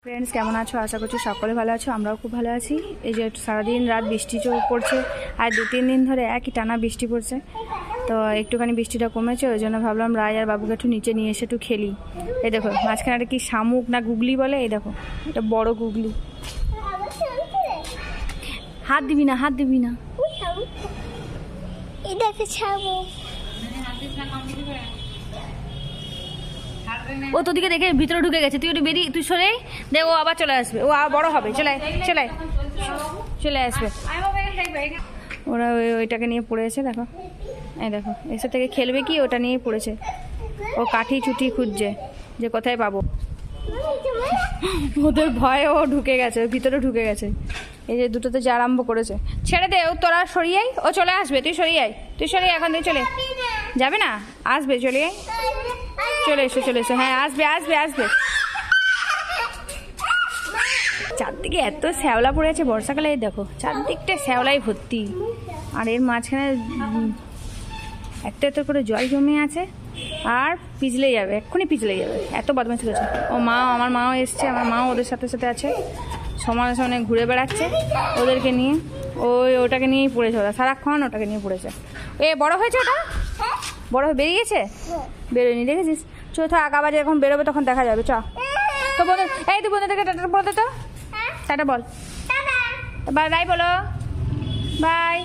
Friends কেমন আছো? আশা করছি সকলে ভালো আছো, আমরাও খুব ভালো আছি। এই যে সারাদিন রাত বৃষ্টি পড়ছে, আর 2-3 দিন ধরে একই টানা বৃষ্টি পড়ছে। তো একটুখানি বৃষ্টিটা কমেছে, ওই জন্য ভাবলাম রায় আর বাবুকে একটু নিচে নিয়ে এসে একটু খেলি। এই দেখো মাঝখানে একটা কি শামুক না গুগলি বলে, এই দেখো এটা বড় গুগলি। হাত দিবি না, হাত দিবি না। ও তোদিকে দেখে ভিতরে ঢুকে গেছে, তুই ওটা বেরিয়ে তুই সরে দেখ, ও আবার চলে আসবে, ও আবার বড় হবে, চলে চলে চলে আসবে। ওরা ওইটাকে নিয়ে পড়েছে, দেখো এই দেখো এসে থেকে খেলবে কি, ওটা নিয়ে পড়েছে। ও কাঠি চুটি খুঁজছে যে কোথায় পাবো, ওদের ভয়ে ও ঢুকে গেছে, ভিতরে ঢুকে গেছে। এই যে দুটোতে যে আরম্ভ করেছে, ছেড়ে দে, ও তোরা সরিয়ে আয়, ও চলে আসবে, তুই সরিয়ে আয়, তুই সরিয়ে এখন তুই চলে যাবে না, আসবে, চলে আয়, চলে এসো চলে এসো, হ্যাঁ আসবে আসবে আসবে। চারদিকে এত শ্যাওলা পড়ে আছে বর্ষাকালে, দেখো চারদিকটা শ্যাওলাই ভর্তি, আর এর মাঝখানে একটা এত করে জল জমে আছে, আর পিছলে যাবে, এক্ষুনি পিছলে যাবে, এত বদমাইশি করেছে। ও মা, আমার মাও এসছে, আমার মাও ওদের সাথে সাথে আছে, সমানে সমানে ঘুরে বেড়াচ্ছে ওদেরকে নিয়ে। ওটাকে নিয়েই পড়েছে, ওরা সারাক্ষণ ওটাকে নিয়ে পড়েছে। এ বড় হয়েছে, ওটা বড় হয়ে বেরিয়েছে, বেরোয়নি দেখেছিস? চ থাক, আবার যখন বেরোবে তখন দেখা যাবে। চ তো বন্ধু, এই তুই বন্ধু থেকে টাটা বলতে, তো টাটা বল, বাই বাই বলো, বাই।